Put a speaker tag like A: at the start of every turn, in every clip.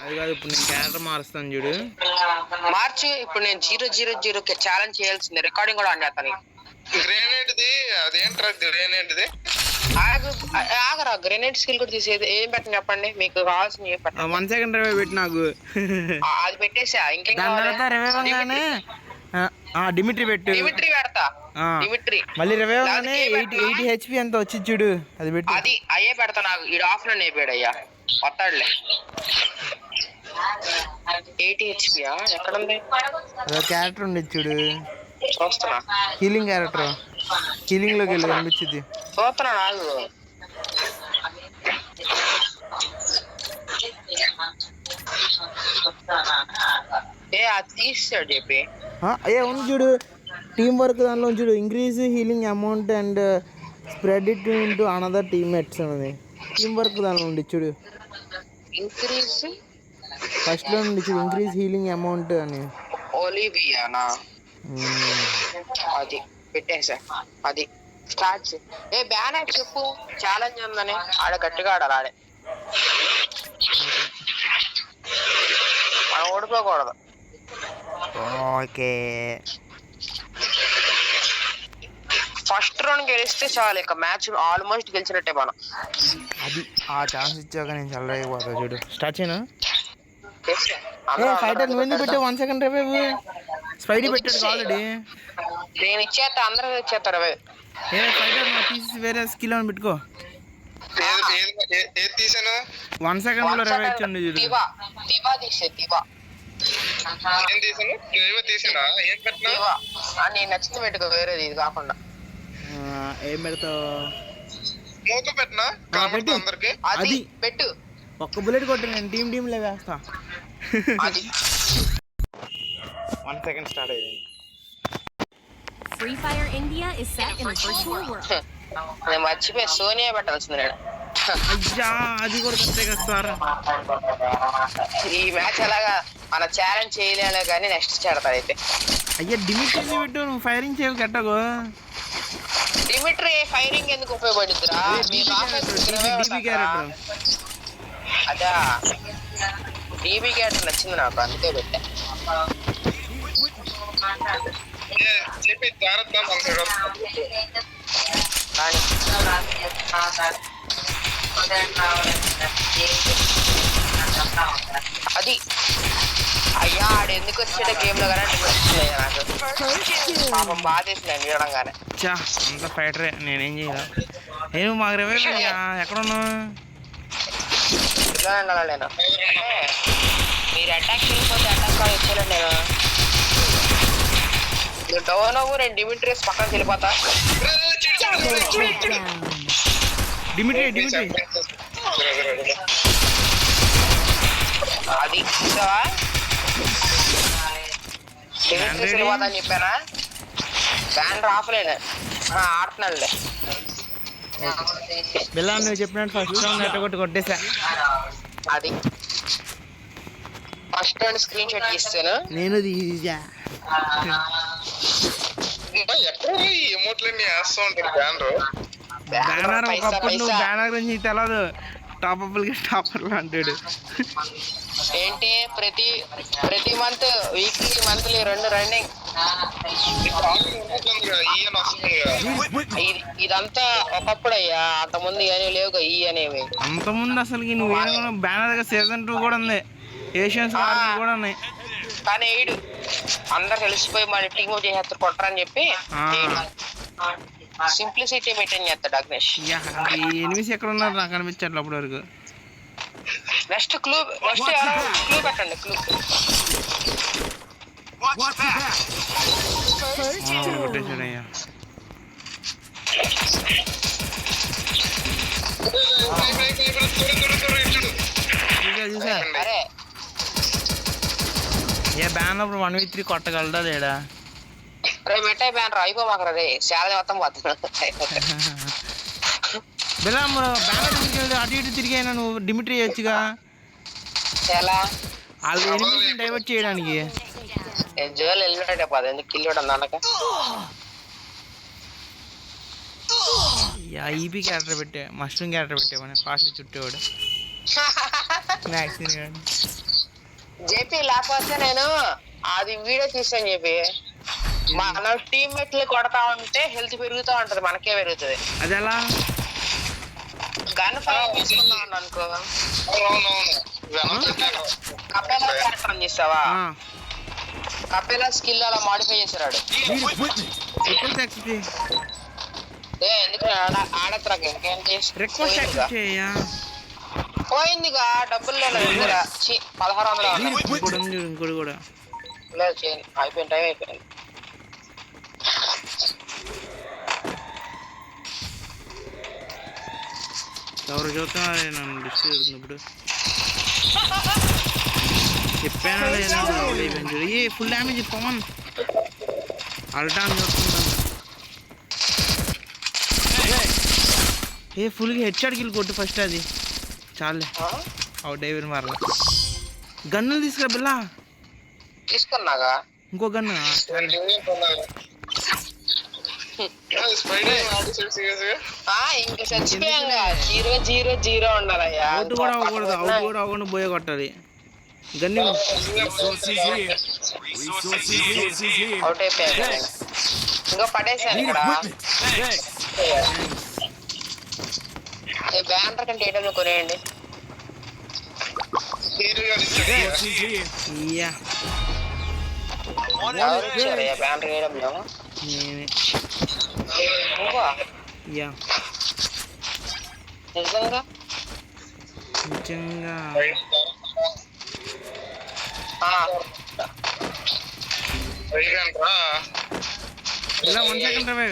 A: అది కాదు, ఇప్పుడు నేను క్యారెక్టర్ మారుస్తాను చూడు.
B: మార్చి ఇప్పుడు నేను 000 ఛాలెంజ్ చేయాల్సింది, రికార్డింగ్ కూడా ఆన్ చేస్తాను.
C: గ్రేనేడ్ది అదేంట్రా గ్రేనేడ్ది?
B: ఆగరా, గ్రెనేడ్ స్కిల్ కూడా తీసేది. ఏం పెట్టండి చెప్పండి, మీకు కావాల్సిన
A: 1 సెకండ్ రివైవ్ పెట్టి నాకు.
B: అది పెట్టేసా. ఇంకేం
A: డిమిట్రీ పెట్టు.
B: డిమిట్రీ పెడతా. డిమిట్రీ
A: మళ్ళీ రివైవ్ 80 HP అంత వచ్చి చూడు, అది పెట్టు.
B: అది అయ్యే పెడతా. నాకు ఈ ఆఫ్ లో అయిపోయాడు అయ్యా, వస్తాడులే. 80 HP ఎక్కడ ఉంది?
A: క్యారెక్టర్ ఉంది చూడు,
B: చూస్తున్నా.
A: హీలింగ్ క్యారెక్టర్, హీలింగ్ లోకి వెళ్ళి కనిపించింది.
B: చూస్తున్నా నాకు. అది తీసాడు చెప్పి.
A: ఉంది చూడు, టీమ్ వర్క్ దానిలో చూడు, increase healing amount and spread it into another teammates అనేది టీమ్ వర్క్ దానిలో ఉంది చూడు.
B: ఇంక్రీజ్
A: ఫస్ట్ లో ఉంది చూడు, ఇంక్రీజ్ హీలింగ్ అమౌంట్ అని.
B: ఒలివియానా? అది పెట్టేసా. అది స్టార్ట్. బ్యానర్ చెప్పు, ఛాలెంజ్ ఉందని. ఆడ గట్టిగా ఆడాలి, ఆడే మనం ఓడిపోకూడదు.
A: ఓకే,
B: ఫస్ట్ రౌండ్ గెలిస్తే చాలు, ఇక మ్యాచ్ ఆల్మోస్ట్ గెలిచినట్టే మనం.
A: అది ఆ ఛాన్స్ ఇచ్చాక నేను చల్లైపోతా చూడు. స్టార్ట్ చేయనా?
B: ఫైటర్
A: నువ్వు ఎందుకు పెట్టావు 1 సెకండ్ రివైవ్? స్పైడీ పెట్టాడు ఆల్రెడీ.
B: నేను ఇచ్చేస్తా, అందరూ ఇచ్చేస్తారు.
A: ఫైటర్ తీసి వేరే స్కిల్ అని పెట్టుకో.
C: ఏది తీసాను?
A: 1 సెకండ్ లో రివైవ్ ఇచ్చండి చూడు.
B: దివా తీసే, దివా.
C: ఏం తీసాను? నువ్వేమో తీసానా? ఏం పెట్టినా?
B: నేను నచ్చితే పెట్టుకో, వేరేది ఇది కాకుండా.
A: ఏం పెడతావు?
C: మూత పెట్టినా
A: పెట్టు
C: అందరికి.
B: అది పెట్టు.
A: ఒక్క బుల్లెట్ కొట్టు, నేను టీమ్ లో వేస్తా. 1 సెకండ్ స్టార్ట్ అయ్యింది.
D: Free Fire India is set in a virtual world.
B: నేను మర్చిపోయి సోనియా పెట్టాల్సింది. నేను
A: అయ్యా, అది కూడా కరెక్టే కదా సార్.
B: ఈ మ్యాచ్ అలాగా మన ఛాలెంజ్ చేయలేను కానీ నెక్స్ట్ చేడతారు అయితే.
A: అయ్యా డిమిట్రీ పెట్టు, నువ్వు ఫైరింగ్ చేయవు కట్టకు.
B: డిమిట్రీ ఫైరింగ్ ఎందుకు ఉపయోగపడుతురా? అదా డీబీ క్యారెక్టర్ నచ్చింది నాకు, అందుకే పెట్టా.
C: చెప్పి జాగ్రత్త.
B: అది అయ్యా, ఆడు ఎందుకు వచ్చాడు గేమ్ లో కానీ నాకు పాపం బాధేసినాను చూడంగానే.
A: అంత ఫైటరే, నేనేం చేయాలి? ఏమి మాకు రివైవ్ అయ్యా, ఎక్కడున్నావు?
B: ఇలా ఉండాలి నేను. మీరు అటాక్ చేయకపోతే అటాక్ వచ్చేయాలండి. నేను డౌన్ అవ్వు, నేను డిమిట్రీస్ పక్కన వెళ్ళిపోతా.
A: డిమిట్రీ
B: అది చూసావా? డిమిట్రీస్ వెళ్ళిపోతా అని చెప్పానా? బ్యాన్ రాఫలేను, ఆడుతున్నాడులే.
A: బిల్లా నువ్వు చెప్పినట్టు ఫస్ట్ రౌండ్ ఎట్టగొట్టి కొట్టేసా.
B: అది ఫస్ట్ రౌండ్ స్క్రీన్ షాట్ ఇస్తాను
A: నేను. తీసా
C: ఎక్కడ ఈ ఎమోట్లన్నీ వేస్తూ ఉంటారు
A: బ్యానర్. ఒకప్పుడు నువ్వు బ్యానర్ గురించి తెలియదు, టాపర్లు అంటాడు.
B: ఏంటి ప్రతి మంత్, వీక్లీ, మంత్లీ 2 రన్నింగ్. ఇదంతా ఒకప్పుడు అయ్యా, అంతకుముందు ఇవన్నీ లేవుగా ఈ అనేవి.
A: అంతకుముందు అసలు నువ్వు బ్యానర్ సీజన్ 2 కూడా ఉంది, ఏషియన్స్ కూడా ఉన్నాయి.
B: కానీ ఏడు అందరు తెలిసిపోయి మన టీమ్ చేసేస్తారు కొట్టరని చెప్పి సింప్లిసిటీ మెయింటైన్ చేస్తాడు అగ్నేష్.
A: ఎనిమిస్ ఎక్కడ ఉన్నారు నాకు అనిపించట్లేదు అప్పటి వరకు.
B: నెక్స్ట్ క్లూ పెట్టండి. క్లూ
A: కొట్టేశాడయ్యా. చూసా
B: అరే
A: ఏ బ్యాన్ అప్పుడు 1v3 కొట్టగలడా లేడా?
B: రే మిఠాయి బ్యాన్ రా, అయిపోమాకరా రే, శాలరీ మొత్తం పోతున్నాడు.
A: బ్యానర్ అటు ఇటు తిరిగైనా నువ్వు డిమిట్రీ చేయొచ్చుగా,
B: ఎలా
A: వాళ్ళు డైవర్ట్ చేయడానికి.
B: జోలు వెళ్ళినట్టే పోదు, ఎందుకు కిల్ ఇవ్వడం అన్నక.
A: ఈపీ క్యారెక్టర్ పెట్టే, మష్రూమ్ క్యారెక్టర్ పెట్టేవాడు ఫాస్ట్ చుట్టేవాడు.
B: జేపీ లేకపోతే నేను అది వీడియో తీసాను చెప్పి మన టీమ్మేట్లు కొడతా ఉంటే హెల్త్ పెరుగుతూ ఉంటది, మనకే పెరుగుతుంది.
A: అది ఎలా?
B: గన్ ఫైర్ తీసుకున్నాను అనుకో, కపేలా క్యారెక్టర్ అని చేసావా, కపేలా స్కిల్ అలా మాడిఫై చేసాడు. ఎందుకు ఆడతారా పోయిందిగా, డబ్బులు లేదు దగ్గర. 1600
A: ఇంకోటి కూడా
B: లేదు చేయండి, అయిపోయింది, టైం అయిపోయింది.
A: ఎవరు చూస్తున్నారు నన్ను డిస్క్ ఇప్పుడు చెప్పాను ఏ ఫుల్ డ్యామేజ్ పవన్ అల్టా అని చూస్తున్నాను. ఏ ఫుల్గా హెడ్ షాట్ కిల్ కొట్టు ఫస్ట్, అది చాలే అవుట్ అయిపోయిన మారల. గన్నులు తీసుకురా బిల్లా,
B: తీసుకున్నాగా
A: ఇంకో గన్ను
B: ఇంక చచ్చిపోయాంగా. 0-0-0 ఉండాలయ్యా.
A: అవుట్ కూడా అవ్వకూడదు, అవుట్ కూడా అవ్వకుండా పోయే కొట్టాలి. గన్ని
B: అవుట్ అయిపోయాను, ఇంకో పడేసాను ఇక్కడ. బ్యానర్ కంటే ఏటో కొనేయండి. బ్యానర్ వేయడం లేవు నిజంగా
A: నిజంగా. ఇలా 1 సెకండ్ అవే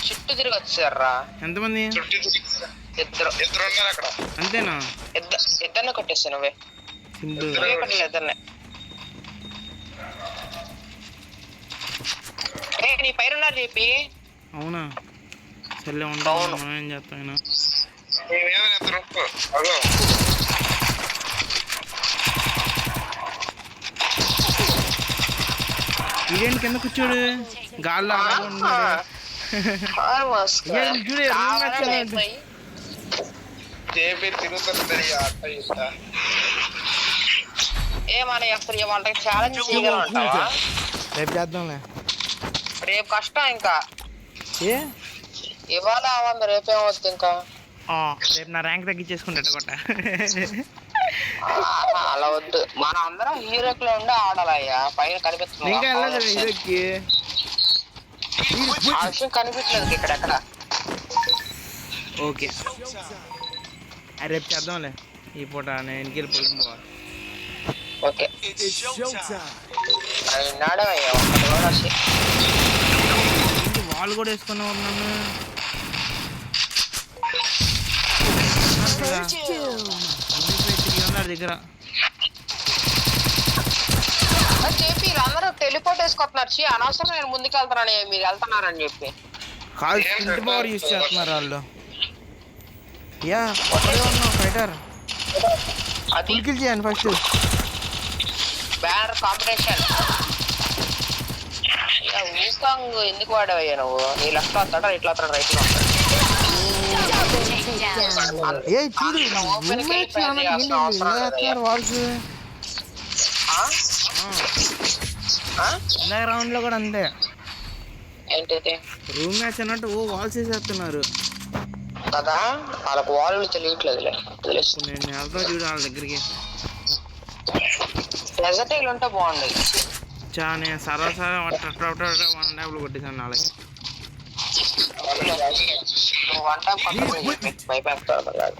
B: చుట్టూ తిరిగి వచ్చారా.
A: ఎంతమంది?
B: ఇద్దరు
C: అక్కడ.
A: అంతేనా?
B: ఇద్దరిని కొట్టేస్తా నువ్వే, ఇద్దరిని. నీ పైన ఉన్నారు చెప్పి.
A: అవునా సర్లే ఉంటాను, మనం ఏం చేస్తాను. ఇదేంటి కింద కూర్చోడు గాల్లో
B: ఏమన్నా అసలు వాళ్ళకి ఛాలెంజ్ చేయగలంటావా?
A: రేపు చేద్దాంలే.
B: రేపు కష్టం ఇంకా.
A: ఏ
B: ఇవాళ అవ్వంది, రేపేమవుతుంది ఇంకా.
A: రేపు నా ర్యాంక్ తగ్గించేసుకుంటా కొట్ట.
B: అలా వద్దు, మనం అందరం హీరోలో ఉండి ఆడాలయ్యా. పైన కనిపిస్తుంది ఆ విషయం, కనిపించలేదు ఇక్కడెక్కడ.
A: ఓకే రేపు చేద్దాంలే, ఈ పూట నేను ఇంటికి వెళ్ళి పడుకుపోవాలి.
B: ఓకే అది నాడమయ్యా, ఒకటి కూడా
A: వాళ్ళు కూడా వేసుకున్నావు నన్ను. దగ్గర
B: చెప్పి అందరూ టెలిపోర్ట్ వేసుకొస్తున్నారు. అనవసరం నేను ముందుకు వెళ్తున్నాను, మీరు వెళ్తున్నారని చెప్పి.
A: కాల్ స్ప్రింట్ పవర్ యూస్ చేస్తున్నారు వాళ్ళు. యా ఫైటర్
B: అది
A: కిల్ చేయండి ఫస్ట్.
B: Banner competition. ఊకాంగ్ ఎందుకు వాడవయ్యా నువ్వు? నీ లెఫ్ట్ వస్తాడా, ఇట్లా వస్తాడు, రైట్ లో వస్తాడు.
A: రౌండ్ లో కూడా అంతే.
B: ఏంటైతే
A: రూమ్ మ్యాచ్ అన్నట్టు వాల్స్ వేసేస్తున్నారు
B: కదా, వాళ్ళకు వాళ్ళు తెలియట్లేదులే.
A: నేను వెళ్తా చూడు వాళ్ళ దగ్గరికి.
B: డెజర్ట్ ఉంటే బాగుండేది.
A: నేను సరసరి 1 డ్యాబ్లు కొట్టేసాను నాలుగు.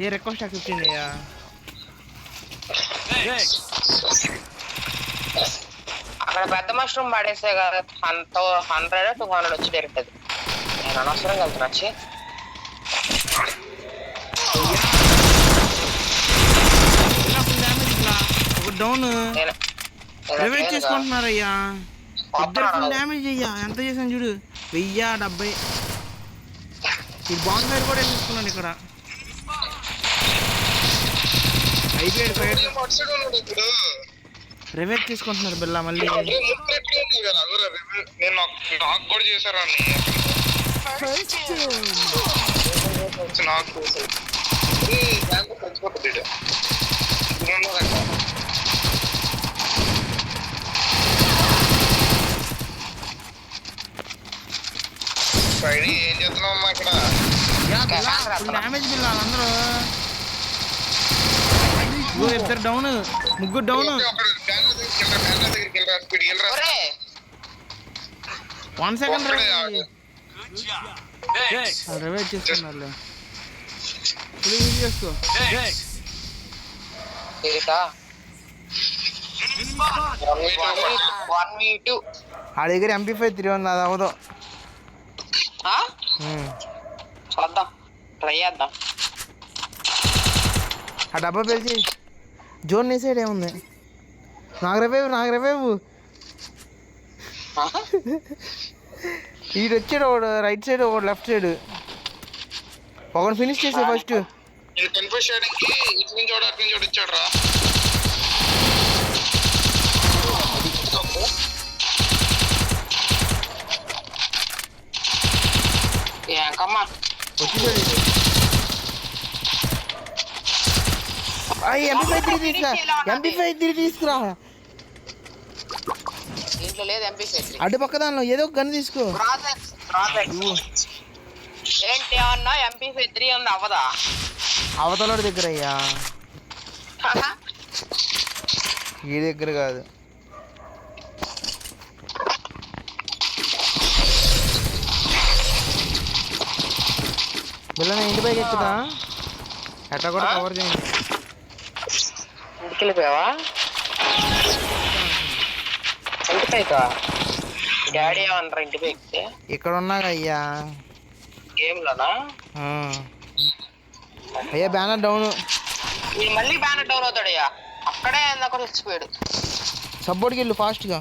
A: ఏ రిక్వెస్ట్ యాక్సెప్ట్ చేయండి అయ్యా.
B: అక్కడ పెద్ద మష్రూమ్ పడేసే కదా, 100-200 వచ్చి డైరెక్ట్. అది నేను అనవసరంగా వెళ్తున్నా. వచ్చి
A: ఒక డౌన్ రివైవ్ చేసుకుంటున్నారు అయ్యా. ఇద్దరు ఫుల్ డ్యామేజ్ అయ్యా. ఎంత చేశాను చూడు, 1070. ఈ బాండ్ ఫైర్ కూడా తీసుకున్నాను ఇక్కడ. అయిపోయాడు ఫైర్. రివైవ్ తీసుకుంటున్నారు బిల్లా మళ్ళీ.
C: వచ్చి నాకు కోసం దాంట్లో చచ్చిపోతుంది ఫ్రైడే ఏం చేస్తున్నావు ఇక్కడ
A: డ్యామేజ్ పిల్లలు అందరూ ఇద్దరు డౌన్ ముగ్గురు డౌన్ 1 సెకండ్ రివైవ్ చేస్తున్నారు చేసుకో ఆ దగ్గర MP5 3 ఉంది అది అవదు
B: చూద్దాం ట్రై చేద్దాం
A: ఆ డబ్బా పిలిచి జోన్ నీ సైడ్ ఏముంది నాకు రివైవ్ ఈడు వచ్చాడు ఒకడు రైట్ సైడ్ ఒకడు లెఫ్ట్ సైడ్ ఒకడు ఫినిష్ చేసే ఫస్ట్
C: కన్ఫ్యూజ్ చేయడానికి ఇటు నుంచి చూడు అటు నుంచి చూడు ఇచ్చాడు రా
B: ఏంకమ్మా
A: వచ్చేసాడు MP5 తీసుకురా
B: దీంట్లో లేదు MP5
A: అటు పక్క దానిలో ఏదో ఒక గన్ తీసుకో
B: ఏంటి అన్నా MP5 ఉంది అవ్వదా
A: అవతల దగ్గర అయ్యా ఈ దగ్గర కాదు బిల్ల ఇంటి పైకి ఎక్కుతా ఎట్లా కూడా కవర్ చేయండి
B: ఇంటికి వెళ్ళిపోయావా ఇంటి పైకా డాడీ ఏమన్నారా ఇంటి పైకి
A: ఇక్కడ ఉన్నాగా అయ్యా
B: గేమ్లోనా
A: అయ్యా బ్యానర్ డౌన్
B: మళ్ళీ బ్యానర్ డౌన్ అవుతాడయ్యా అక్కడే అక్కడ వచ్చిపోయాడు
A: సపోర్ట్కి వెళ్ళు ఫాస్ట్గా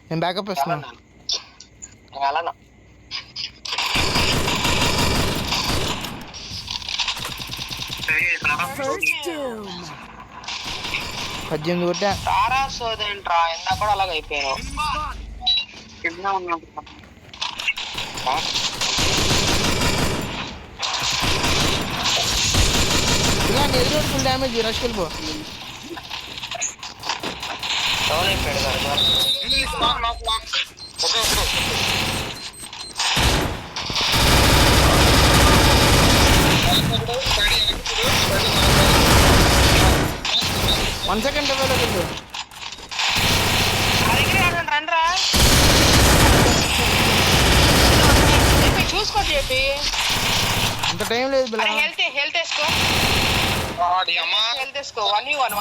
A: నేను బ్యాకప్ ఇస్తున్నాను
B: వెళ్ళను
A: 18 కొట్టా
B: సారా సోదేంట్రా ఇందా కూడా అలాగ అయిపోయాను
A: ఇలా ఎదురు ఫుల్ డ్యామేజ్ రష్ వెళ్ళిపో
B: డౌన్ అయిపోయాడు కదా
A: వన్ సెకండ్ అవైలబుల్
B: రండ్రా చూసుకో చెప్పి
A: అంత టైం లేదు బిల్ల
B: హెల్త్ వేసుకో హెల్త్ వేసుకో 1v1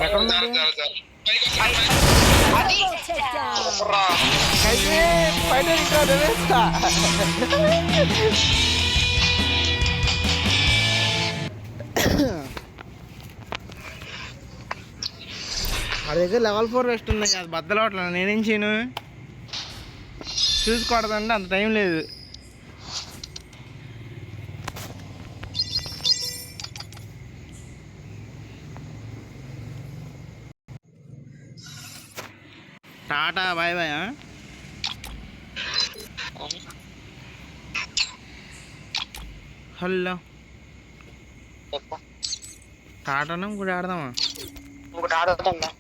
A: ఎక్కడ ఉన్నాడు
B: అది
A: ఫైనల్ ఇక్కడ వేస్తా ఆ దగ్గర లెవెల్ 4 రెస్ట్ ఉంది అది బద్దలవట్లేదు నేనేం చేయను చూసుకోవడదంటే అంత టైం లేదు టాటా బాయ్ బాయ్ హలో టాటాను ఇంకోటి ఆడదామా
B: ఇంకోటి ఆడుతుందా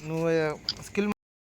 A: నువ్వు